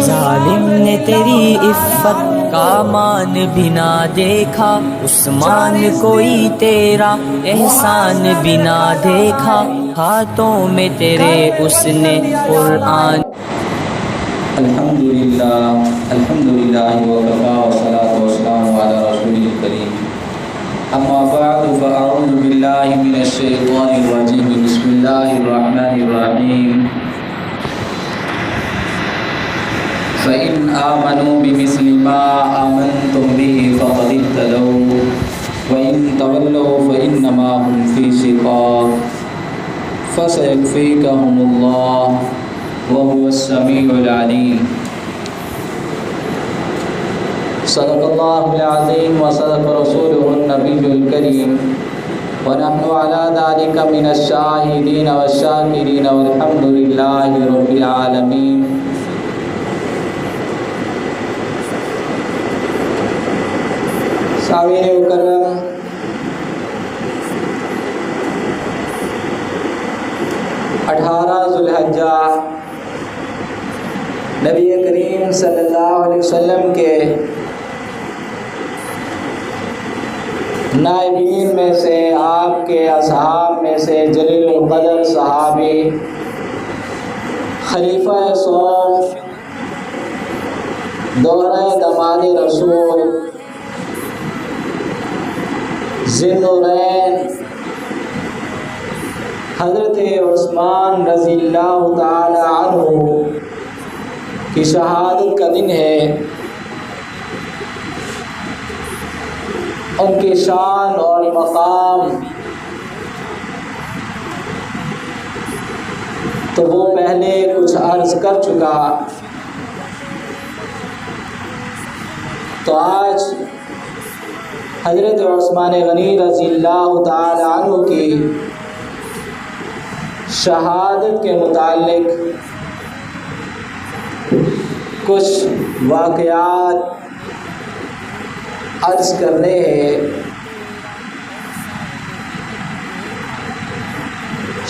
ظالم نے تیری عفت کا مان بھی نہ دیکھا، عثمان کوئی تیرا احسان بھی نہ دیکھا، ہاتھوں میں تیرے اس نے قرآن۔ الحمدللہ وکفا والصلاۃ والسلام علی رسول الکریم، اما بعد فاعوذ باللہ من الشیطان الرجیم، بسم اللہ الرحمن الرحیم۔ فإن آمنوا بمثل ما آمنتم به فقد اهتدوا وإن تولوا فإنما هم في شقاق فسيكفيكهم الله وهو السميع العليم۔ صدق الله العظيم وصدق رسوله النبي الكريم، ونحن على ذلك من الشاهدين والشاكرين والحمد لله رب العالمين۔ سامعین مکرم، ذو الحجہ نبی کریم صلی اللہ علیہ وسلم کے نائبین میں سے، آپ کے اصحاب میں سے جلیل القدر صحابی خلیفہ سوم، دورہ دماد رسول، ذی النورین، حضرت عثمان رضی اللہ تعالی عنہ کی شہادت کا دن ہے۔ ان کی شان اور مقام تو وہ پہلے کچھ عرض کر چکا، تو آج حضرت عثمان غنی رضی اللہ تعالی عنہ کی شہادت کے متعلق کچھ واقعات عرض کرنے ہیں۔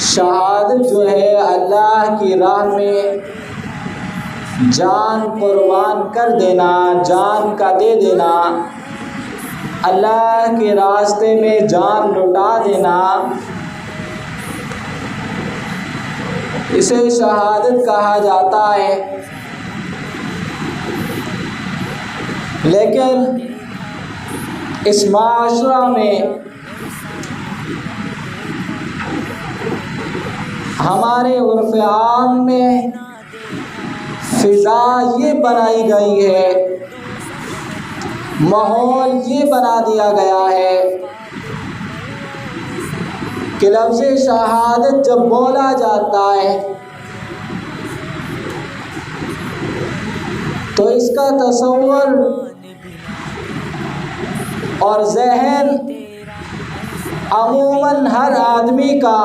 شہادت جو ہے اللہ کی راہ میں جان قربان کر دینا، جان کا دے دینا، اللہ کے راستے میں جان لٹا دینا، اسے شہادت کہا جاتا ہے۔ لیکن اس معاشرہ میں ہمارے عرف عام میں فضا یہ بنائی گئی ہے، ماحول یہ بنا دیا گیا ہے کہ لفظ شہادت جب بولا جاتا ہے تو اس کا تصور اور ذہن عموماً ہر آدمی کا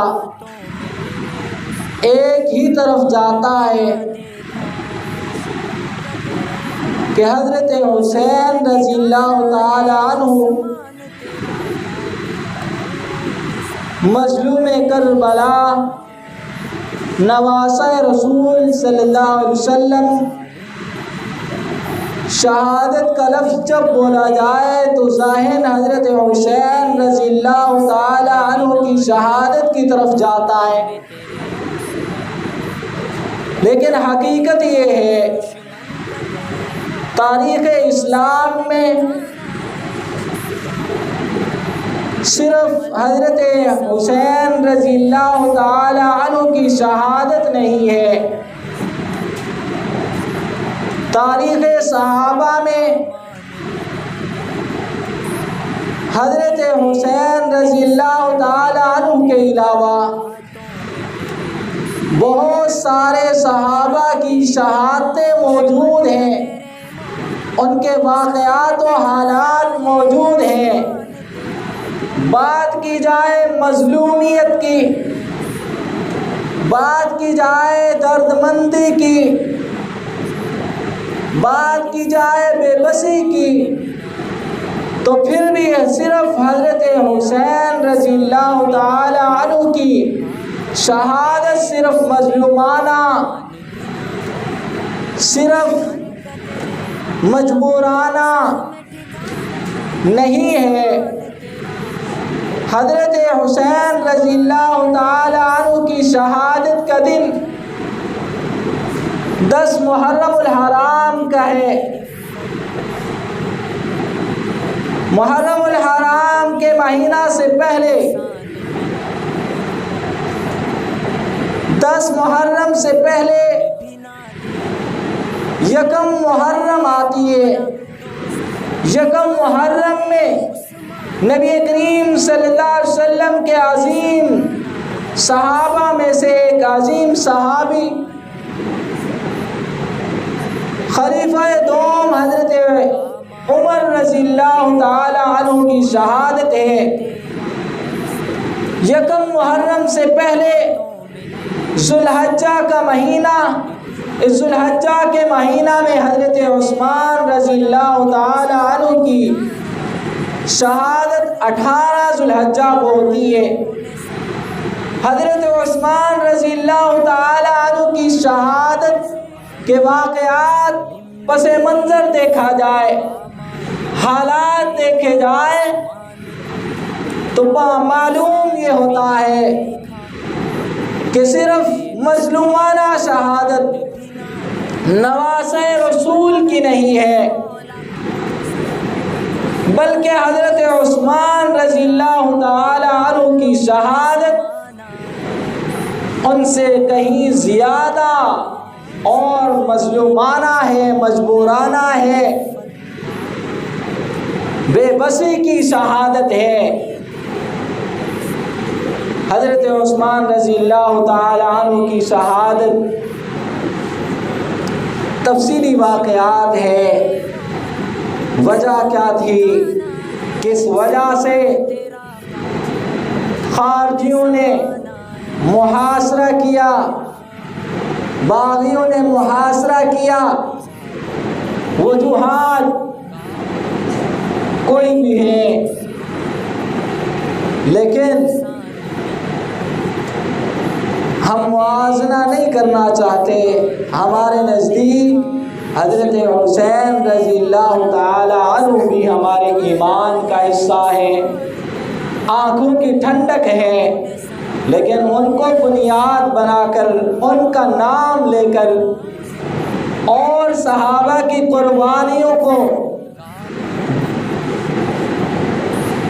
ایک ہی طرف جاتا ہے کہ حضرت حسین رضی اللہ تعالی عنہ مظلوم کربلا، نواسہ رسول صلی اللہ علیہ وسلم، شہادت کا لفظ جب بولا جائے تو ذہن حضرت حسین رضی اللہ تعالی عنہ کی شہادت کی طرف جاتا ہے۔ لیکن حقیقت یہ ہے، تاریخ اسلام میں صرف حضرت حسین رضی اللہ تعالی عنہ کی شہادت نہیں ہے، تاریخ صحابہ میں حضرت حسین رضی اللہ تعالی عنہ کے علاوہ بہت سارے صحابہ کی شہادتیں موجود ہیں، ان کے واقعات و حالات موجود ہیں۔ بات کی جائے مظلومیت کی، بات کی جائے درد مندی کی، بات کی جائے بے بسی کی، تو پھر بھی صرف حضرت حسین رضی اللہ تعالی عنہ کی شہادت صرف مظلومانہ، صرف مجبورانہ نہیں ہے۔ حضرت حسین رضی اللہ تعالی عنہ کی شہادت کا دن 10 محرم الحرام کا ہے۔ محرم الحرام کے مہینہ سے پہلے 10 محرم سے پہلے یکم محرم آتی ہے۔ یکم محرم میں نبی کریم صلی اللہ علیہ وسلم کے عظیم صحابہ میں سے ایک عظیم صحابی خلیفہ دوم حضرت عمر رضی اللہ تعالی عنہ کی شہادت ہے۔ یکم محرم سے پہلے ذوالحجہ کا مہینہ، اس ذوالحجہ کے مہینہ میں حضرت عثمان رضی اللہ تعالی عنہ کی شہادت 18 ذوالحجہ کو ہوتی ہے۔ حضرت عثمان رضی اللہ تعالی عنہ کی شہادت کے واقعات پس منظر دیکھا جائے، حالات دیکھے جائے تو معلوم یہ ہوتا ہے کہ صرف مظلومانہ شہادت نواسۂ رسول کی نہیں ہے، بلکہ حضرت عثمان رضی اللہ تعالی عنہ کی شہادت ان سے کہیں زیادہ اور مظلومانہ ہے، مجبورانہ ہے، بے بسی کی شہادت ہے۔ حضرت عثمان رضی اللہ تعالی عنہ کی شہادت تفصیلی واقعات ہے۔ وجہ کیا تھی، کس وجہ سے خارجیوں نے محاصرہ کیا، باغیوں نے محاصرہ کیا، وجوہات کوئی بھی ہے، لیکن ہم موازنہ نہیں کرنا چاہتے۔ ہمارے نزدیک حضرت حسین رضی اللہ تعالی عنہ بھی ہمارے ایمان کا حصہ ہے، آنکھوں کی ٹھنڈک ہے، لیکن ان کو بنیاد بنا کر، ان کا نام لے کر اور صحابہ کی قربانیوں کو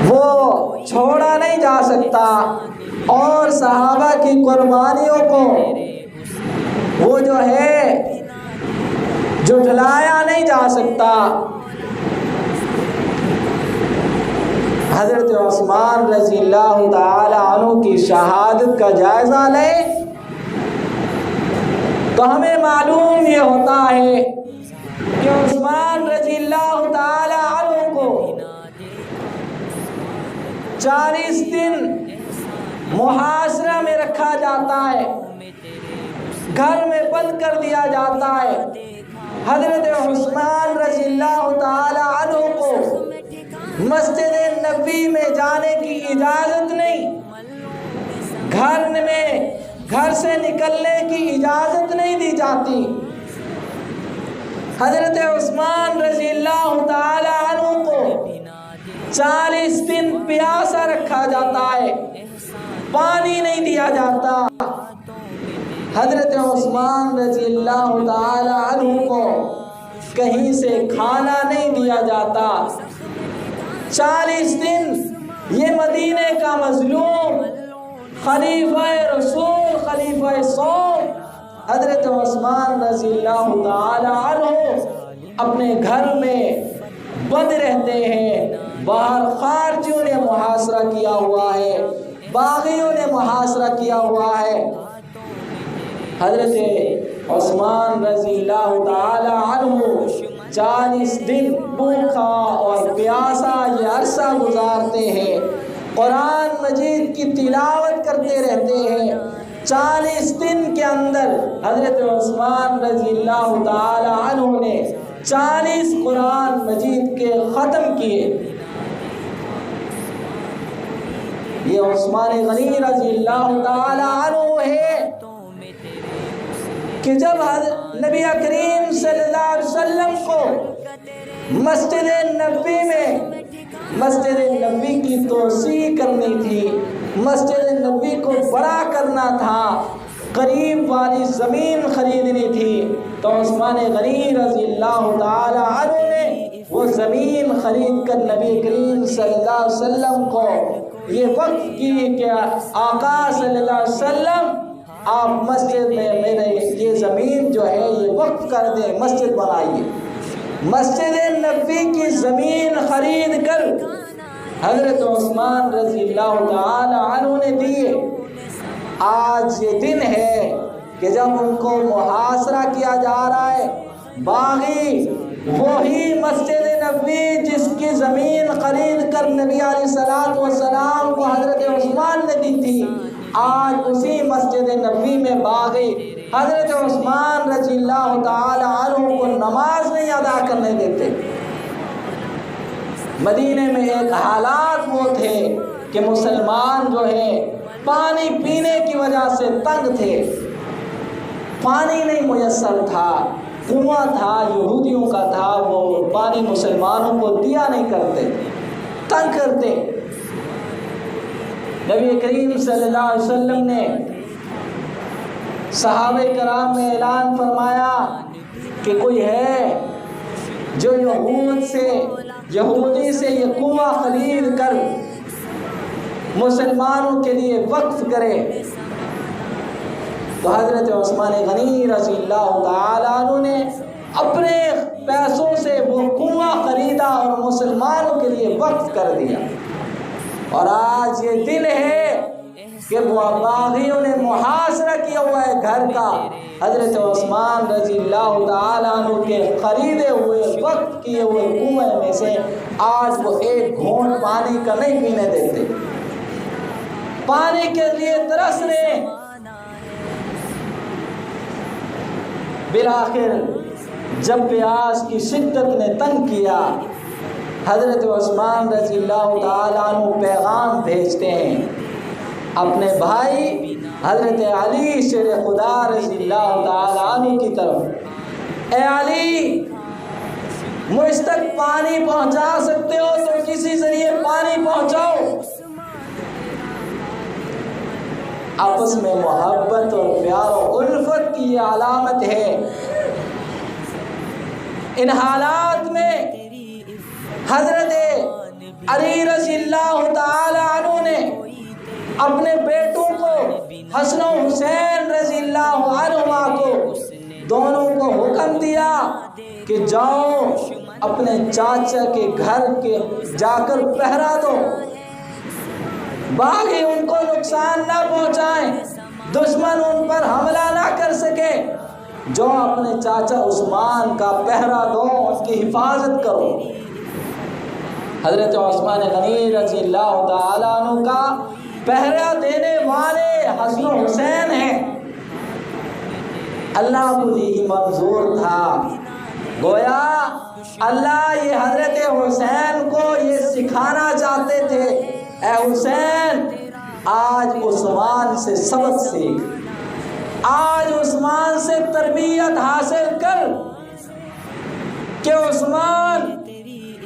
وہ چھوڑا نہیں جا سکتا، اور صحابہ کی قربانیوں کو وہ جو ہے جھٹلایا نہیں جا سکتا۔ حضرت عثمان رضی اللہ تعالی عنہ کی شہادت کا جائزہ لیں تو ہمیں معلوم یہ ہوتا ہے کہ عثمان رضی اللہ تعالی عنہ کو 40 دن محاصرہ میں رکھا جاتا ہے، گھر میں بند کر دیا جاتا ہے۔ حضرت عثمان رضی اللہ تعالی عنہ کو مسجد نبوی میں جانے کی اجازت نہیں، گھر سے نکلنے کی اجازت نہیں دی جاتی۔ حضرت عثمان رضی اللہ تعالی عنہ کو 40 دن پیاسا رکھا جاتا ہے، پانی نہیں دیا جاتا۔ حضرت عثمان رضی اللہ تعالی عنہ کو کہیں سے کھانا نہیں دیا جاتا۔ 40 دن یہ مدینے کا مظلوم خلیفہ رسول، خلیفہ صوم حضرت عثمان رضی اللہ تعالی عنہ اپنے گھر میں بند رہتے ہیں۔ باہر خارجیوں نے محاصرہ کیا ہوا ہے، باغیوں نے محاصرہ کیا ہوا ہے۔ حضرت عثمان رضی اللہ تعالی عنہ 40 دن بھوکا اور پیاسا یہ عرصہ گزارتے ہیں، قرآن مجید کی تلاوت کرتے رہتے ہیں۔ 40 دن کے اندر حضرت عثمان رضی اللہ تعالی عنہ نے 40 قرآن مجید کے ختم کیے۔ یہ عثمان غنی رضی اللہ تعالی عنہ ہے کہ جب نبی کریم صلی اللہ علیہ وسلم کو مسجد نبوی کی توسیع کرنی تھی، مسجد نبوی کو بڑا کرنا تھا، قریب والی زمین خریدنی تھی، تو عثمان غنی رضی اللہ تعالی عنہ نے وہ زمین خرید کر نبی کریم صلی اللہ علیہ وسلم کو یہ وقف کی کہ آقا صلی اللہ علیہ وسلم آپ مسجد میں میرے یہ زمین جو ہے یہ وقف کر دیں، مسجد بنائیے۔ مسجد نبوی کی زمین خرید کر حضرت عثمان رضی اللہ تعالی عنہ نے دیے۔ آج یہ دن ہے کہ جب ان کو محاصرہ کیا جا رہا ہے، باغی وہی مسجد نبوی جس کی زمین خرید کر نبی علیہ الصلوۃ والسلام کو حضرت عثمان نے دی تھی، آج اسی مسجد نبوی میں باغی حضرت عثمان رضی اللہ تعالی عنہ کو نماز نہیں ادا کرنے دیتے۔ مدینے میں ایک حالات وہ تھے کہ مسلمان جو ہے پانی پینے کی وجہ سے تنگ تھے، پانی نہیں میسر تھا، کنواں تھا یہودیوں کا تھا، وہ پانی مسلمانوں کو دیا نہیں کرتے، تنگ کرتے۔ نبی کریم صلی اللہ علیہ وسلم نے صحابہ کرام میں اعلان فرمایا کہ کوئی ہے جو یہودی سے یہ کنواں خرید کر مسلمانوں کے لیے وقف کرے، تو حضرت عثمان غنی رضی اللہ تعالی عنہ نے اپنے پیسوں سے وہ کنواں خریدا اور مسلمانوں کے لیے وقف کر دیا۔ اور آج یہ دن ہے کہ باغیوں نے محاصرہ کیا ہوا ہے گھر کا، حضرت عثمان رضی اللہ تعالی عنہ کے خریدے ہوئے وقف کیے ہوئے کنویں میں سے آج وہ ایک گھونٹ پانی کا نہیں پینے دیتے، پانی کے لیے ترس رہے۔ بالآخر جب پیاس کی شدت نے تنگ کیا، حضرت عثمان رضی اللہ تعالیٰ عنہ پیغام بھیجتے ہیں اپنے بھائی حضرت علی شیر خدا رضی اللہ تعالیٰ عنہ کی طرف، اے علی مجھ تک پانی پہنچا سکتے ہو تو کسی ذریعے پانی پہنچاؤ۔ آپس میں محبت اور پیار و الفت کی یہ علامت ہے۔ ان حالات میں حضرت علی رضی اللہ تعالی عنہ نے اپنے بیٹوں کو حسن و حسین رضی اللہ عنہما کو دونوں کو حکم دیا کہ جاؤ اپنے چاچا کے گھر کے جا کر پہرا دو، باغی ان کو نقصان نہ پہنچائیں، دشمن ان پر حملہ نہ کر سکے، جو اپنے چاچا عثمان کا پہرا دو، اس کی حفاظت کرو۔ حضرت عثمان غنی رضی اللہ تعالیٰ عنہ کا پہرا دینے والے حسن و حسین ہیں۔ اللہ کو یہی منظور تھا، گویا اللہ یہ حضرت حسین کو یہ سکھانا چاہتے تھے، اے حسین آج عثمان سے سبق سیکھ، آج عثمان سے تربیت حاصل کر کہ عثمان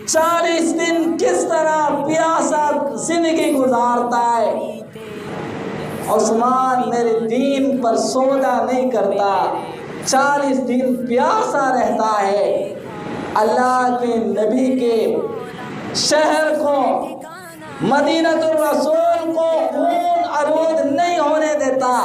40 دن کس طرح پیاسا زندگی گزارتا ہے، عثمان میرے دین پر سودا نہیں کرتا، 40 دن پیاسا رہتا ہے، اللہ کے نبی کے شہر کو مدینہ الرسول کو خون آلود نہیں ہونے دیتا۔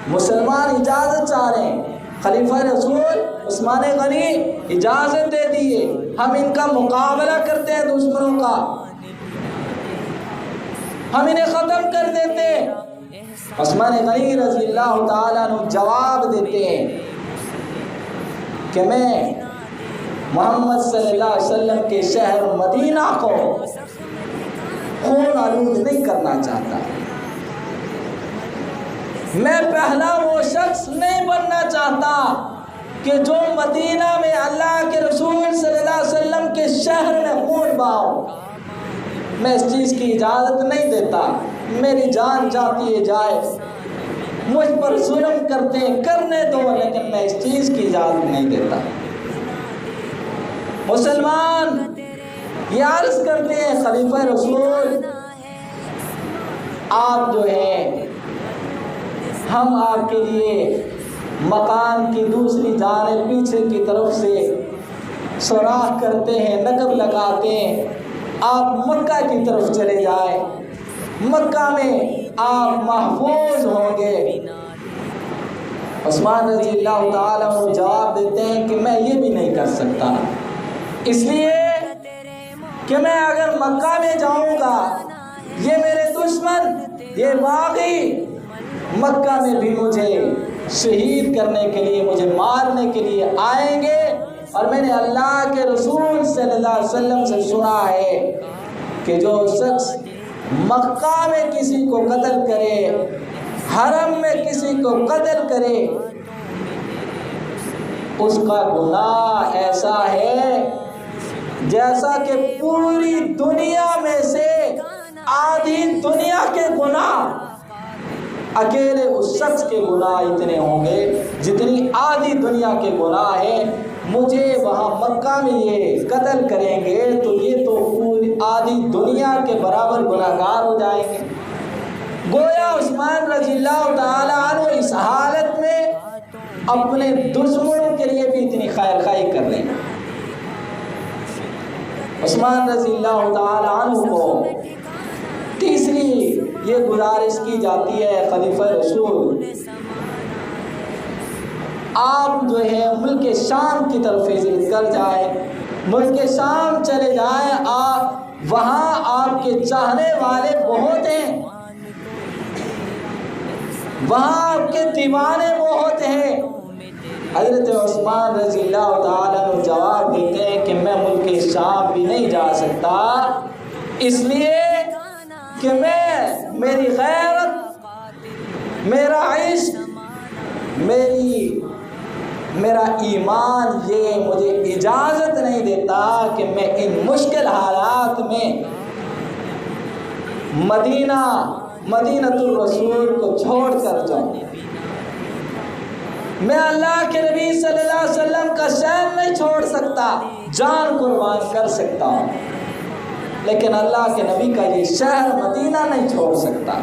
مسلمان اجازت چاہ رہے ہیں، خلیفہ رسول عثمان غنی اجازت دے دیے، ہم ان کا مقابلہ کرتے ہیں، دشمنوں کا ہم انہیں ختم کر دیتے۔ عثمان غنی رضی اللہ تعالیٰ عنہ جواب دیتے ہیں کہ میں محمد صلی اللہ علیہ وسلم کے شہر مدینہ کو خون آلود نہیں کرنا چاہتا، میں پہلا وہ شخص نہیں بننا چاہتا کہ جو مدینہ میں اللہ کے رسول صلی اللہ علیہ وسلم کے شہر میں خون بہاؤ، میں اس چیز کی اجازت نہیں دیتا، میری جان جاتی ہے جائے، مجھ پر ظلم کرتے ہیں، کرنے دو، لیکن میں اس چیز کی اجازت نہیں دیتا۔ مسلمان یہ عرض کرتے ہیں خلیفہ رسول آپ جو ہے، ہم آپ کے لیے مکان کی دوسری جانب پیچھے کی طرف سے سوراخ کرتے ہیں، نقب لگاتے ہیں، آپ مکہ کی طرف چلے جائیں، مکہ میں آپ محفوظ ہوں گے۔ عثمان رضی اللہ تعالیٰ عنہ جواب دیتے ہیں کہ میں یہ بھی نہیں کر سکتا، اس لیے کہ میں اگر مکہ میں جاؤں گا، یہ میرے دشمن، یہ باغی مکہ میں بھی مجھے شہید کرنے کے لیے، مجھے مارنے کے لیے آئیں گے، اور میں نے اللہ کے رسول صلی اللہ علیہ وسلم سے سنا ہے کہ جو شخص مکہ میں کسی کو قتل کرے، حرم میں کسی کو قتل کرے، اس کا گناہ ایسا ہے جیسا کہ پوری دنیا میں سے آدھی دنیا کے گناہ اکیلے اس شخص کے گناہ اتنے ہوں گے جتنی آدھی دنیا کے گناہ ہیں۔ مجھے وہاں مکہ میں یہ قتل کریں گے تو یہ تو پوری آدھی دنیا کے برابر گناہ گار ہو جائیں گے۔ گویا عثمان رضی اللہ تعالیٰ عنہ اس حالت میں اپنے دشمنوں کے لیے بھی اتنی خیر خواہی کر رہے ہیں۔ عثمان رضی اللہ تعالیٰ عنہ کو تیسری یہ گزارش کی جاتی ہے خلیفہ رسول آپ جو ہے ملک شام کی طرف ہجرت کر جائیں، ملک شام چلے جائیں، آپ وہاں آپ کے چاہنے والے بہت ہیں، وہاں آپ کے دیوانے بہت ہیں۔ حضرت عثمان رضی اللہ تعالیٰ عنہ جواب دیتے ہیں کہ میں ملک شام بھی نہیں جا سکتا، اس لیے کہ میری غیرت، میرا عشق، میرا ایمان یہ مجھے اجازت نہیں دیتا کہ میں ان مشکل حالات میں مدینہ الرسول کو چھوڑ کر جاؤں۔ میں اللہ کے نبی صلی اللہ علیہ وسلم کا شہر نہیں چھوڑ سکتا، جان قربان کر سکتا ہوں، لیکن اللہ کے نبی کا یہ شہر مدینہ نہیں چھوڑ سکتا۔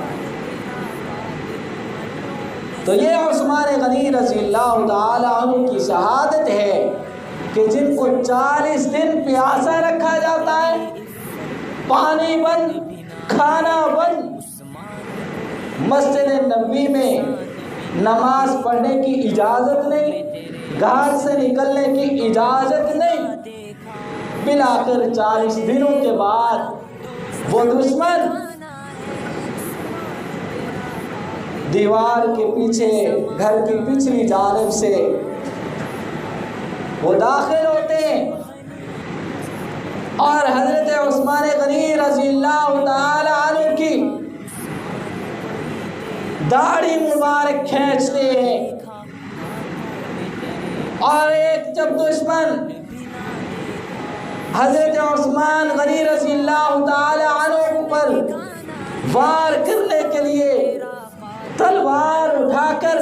تو یہ عثمان غنی رضی اللہ تعالیٰ عنہ کی شہادت ہے کہ جن کو 40 دن پیاسا رکھا جاتا ہے، پانی بند، کھانا بند، مسجد نبوی میں نماز پڑھنے کی اجازت نہیں، گھر سے نکلنے کی اجازت نہیں، بالآخر 40 دنوں کے بعد وہ دشمن دیوار کے پیچھے، گھر کی پچھلی جانب سے وہ داخل ہوتے ہیں اور حضرت عثمان غنی رضی اللہ تعالی عنہ کی داڑھی مبارک کھینچتے ہیں، اور ایک جب دشمن حضرت عثمان غنی رضی اللہ تعالی عنہ پر وار کرنے کے لیے تلوار اٹھا کر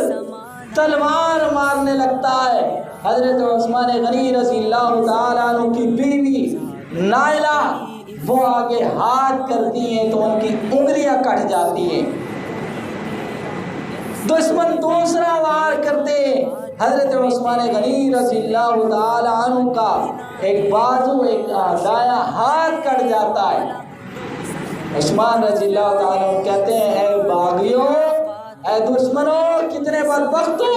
تلوار مارنے لگتا ہے، حضرت عثمان غنی رضی اللہ تعالی عنہ کی بیوی نائلہ وہ آگے ہاتھ کرتی ہیں تو ان کی انگلیاں کٹ جاتی ہیں۔ دشمن دوسرا وار کرتے ہیں، حضرت عثمان غنی رضی اللہ تعالی عنہ کا ایک بازو، ایک دایاں ہاتھ کٹ جاتا ہے۔ عثمان رضی اللہ تعالی عنہ کہتے ہیں اے باغیوں، اے دشمنوں، کتنے بدبخت ہو،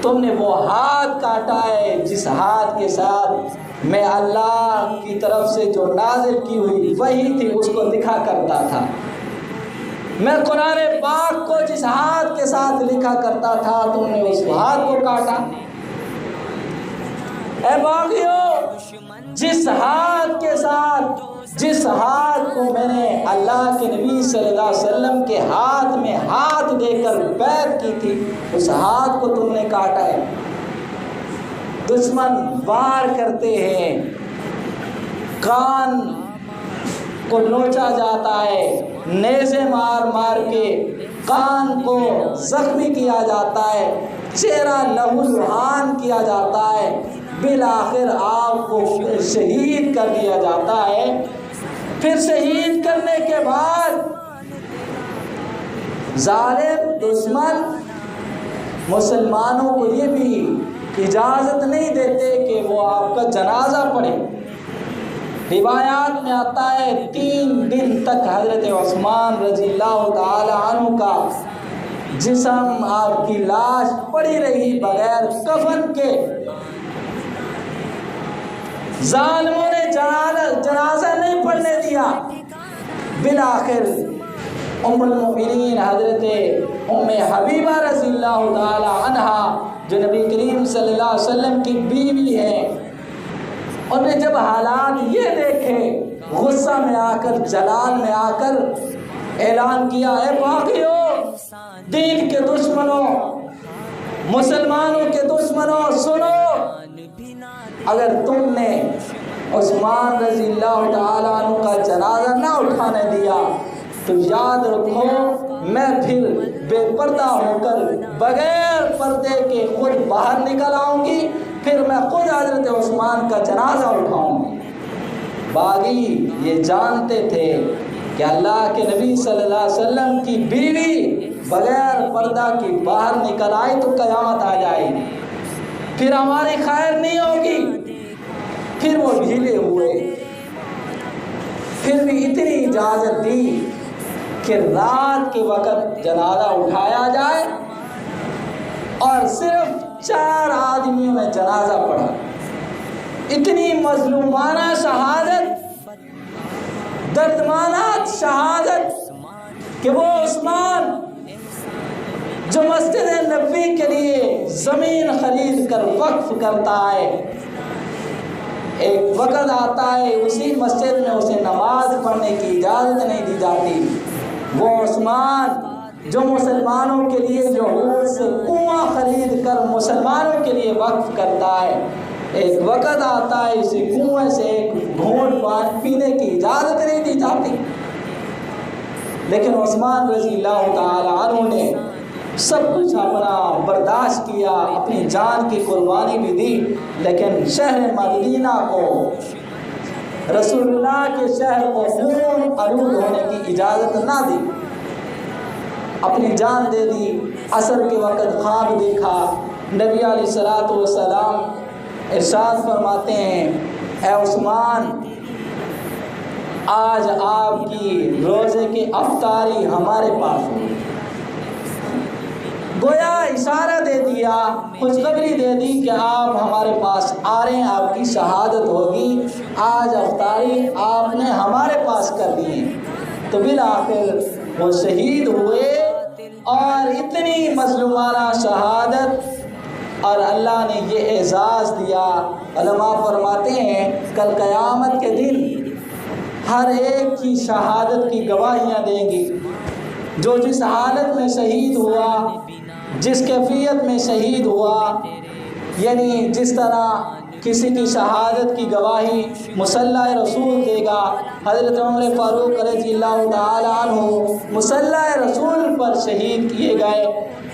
تم نے وہ ہاتھ کاٹا ہے جس ہاتھ کے ساتھ میں اللہ کی طرف سے جو نازل کی ہوئی وحی تھی اس کو دکھا کرتا تھا، میں قرآن پاک کو جس ہاتھ کے ساتھ لکھا کرتا تھا تم نے اس ہاتھ کو کاٹا۔ اے باغیوں، جس ہاتھ کو میں نے اللہ کے نبی صلی اللہ علیہ وسلم کے ہاتھ میں ہاتھ دے کر بیعت کی تھی اس ہاتھ کو تم نے کاٹا ہے۔ دشمن وار کرتے ہیں، کان کو نوچا جاتا ہے، نیزے مار مار کے کان کو زخمی کیا جاتا ہے، چہرہ لہو لہان کیا جاتا ہے، بالآخر آپ کو شہید کر دیا جاتا ہے۔ پھر شہید کرنے کے بعد ظالم دشمن مسلمانوں کو یہ بھی اجازت نہیں دیتے کہ وہ آپ کا جنازہ پڑھے۔ روایات میں آتا ہے 3 دن تک حضرت عثمان رضی اللہ تعالی عنہ کا جسم، آپ کی لاش پڑی رہی بغیر کفن کے۔ ظالموں نے جنازہ نہیں پڑھنے دیا۔ بالآخر ام المؤمنین حضرت ام حبیبہ رضی اللہ تعالی عنہا، جو نبی کریم صلی اللہ علیہ وسلم کی بیوی ہے، انہوں نے جب حالات یہ دیکھے، غصہ میں آ کر، جلال میں آ کر اعلان کیا، اے باغیوں، دین کے دشمنوں، مسلمانوں کے دشمنوں، سنو، اگر تم نے عثمان رضی اللہ تعالیٰ عنہ کا جنازہ نہ اٹھانے دیا تو یاد رکھو میں پھر بے پردہ ہو کر بغیر پردے کے خود باہر نکل آؤں گی، پھر میں خود حضرت عثمان کا جنازہ اٹھاؤں گی۔ باغی یہ جانتے تھے کہ اللہ کے نبی صلی اللہ علیہ وسلم کی بیوی بغیر پردہ کی باہر نکل آئی تو قیامت آ جائے گی، پھر ہماری خیر نہیں ہوگی۔ پھر وہ ڈھیلے ہوئے، پھر بھی اتنی اجازت دی کہ رات کے وقت جنازہ اٹھایا جائے، اور صرف 4 آدمیوں نے جنازہ پڑھا۔ اتنی مظلومانہ شہادت، دردمانہ شہادت کہ وہ عثمان جو مسجد نبوی کے لیے زمین خرید کر وقف کرتا ہے، ایک وقت آتا ہے اسی مسجد میں اسے نماز پڑھنے کی اجازت نہیں دی جاتی۔ وہ عثمان جو مسلمانوں کے لیے یہود سے کنواں خرید کر مسلمانوں کے لیے وقف کرتا ہے، ایک وقت آتا ہے اسی کنویں سے ایک گھونٹ پانی پینے کی اجازت نہیں دی جاتی۔ لیکن عثمان رضی اللہ تعالی عنہ نے سب کچھ اپنا برداشت کیا، اپنی جان کی قربانی بھی دی، لیکن شہر مدینہ کو، رسول اللہ کے شہر کو خون آلود ہونے کی اجازت نہ دی، اپنی جان دے دی۔ عصر کے وقت خواب دیکھا، نبی علیہ الصلوۃ والسلام ارشاد فرماتے ہیں، اے عثمان، آج آپ کی روزے کی افطاری ہمارے پاس ہو۔ گویا اشارہ دے دیا، خوشخبری دے دی کہ آپ ہمارے پاس آ رہے ہیں، آپ کی شہادت ہوگی، آج افطاری آپ نے ہمارے پاس کر دی ہے۔ تو بالآخر وہ شہید ہوئے، اور اتنی مظلومانہ شہادت، اور اللہ نے یہ اعزاز دیا۔ علماء فرماتے ہیں کل قیامت کے دن ہر ایک کی شہادت کی گواہیاں دیں گی۔ جو جس حالت میں شہید ہوا، جس کیفیت میں شہید ہوا، یعنی جس طرح کسی کی شہادت کی گواہی مصلی رسول دے گا۔ حضرت عمر فاروق رضی اللہ تعالی عنہ مصلی رسول پر شہید کیے گئے،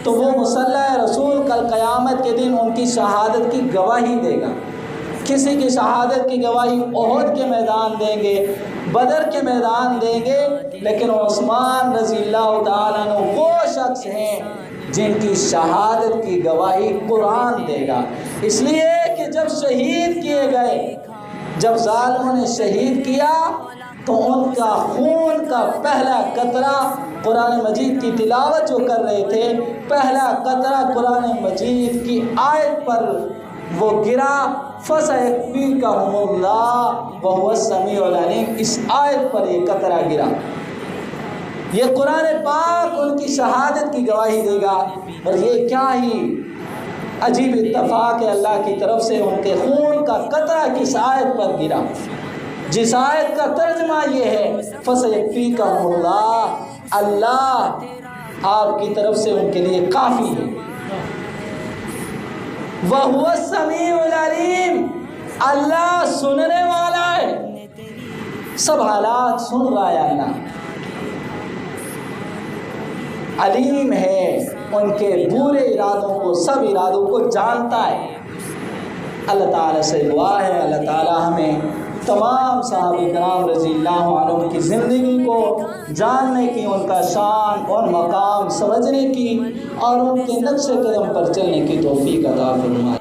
تو وہ مصلی رسول کل قیامت کے دن ان کی شہادت کی گواہی دے گا۔ کسی کی شہادت کی گواہی احد کے میدان دیں گے، بدر کے میدان دیں گے، لیکن عثمان رضی اللہ تعالیٰ عنہ وہ شخص ہیں جن کی شہادت کی گواہی قرآن دے گا۔ اس لیے کہ جب شہید کیے گئے، جب ظالموں نے شہید کیا، تو ان کا خون کا پہلا قطرہ قرآن مجید کی تلاوت جو کر رہے تھے، پہلا قطرہ قرآن مجید کی آیت پر وہ گرا، فَسَيَكْفِيكَهُمُ اللَّهُ وَهُوَ السَّمِيعُ الْعَلِيمُ۔ اس آیت پر یہ قطرہ گرا۔ یہ قرآن پاک ان کی شہادت کی گواہی دے گا، اور یہ کیا ہی عجیب اتفاق ہے اللہ کی طرف سے، ان کے خون کا قطرہ کس آیت پر گرا، جس آیت کا ترجمہ یہ ہے فَسَيَكْفِيكَهُمُ اللَّهُ، اللہ آپ کی طرف سے ان کے لیے کافی ہے۔ وَهُوَ السَّمِيعُ الْعَلِيمُ، اللہ سننے والا ہے، سب حالات سن رہا ہے اللہ۔ علیم ہے، ان کے برے ارادوں کو، سب ارادوں کو جانتا ہے۔ اللہ تعالیٰ سے دعا ہے اللہ تعالیٰ ہمیں تمام صحابہ کرام رضی اللہ عنہم کی زندگی کو جاننے کی، ان کا شان اور مقام سمجھنے کی اور ان کے نقش قدم پر چلنے کی توفیق عطا فرمائے۔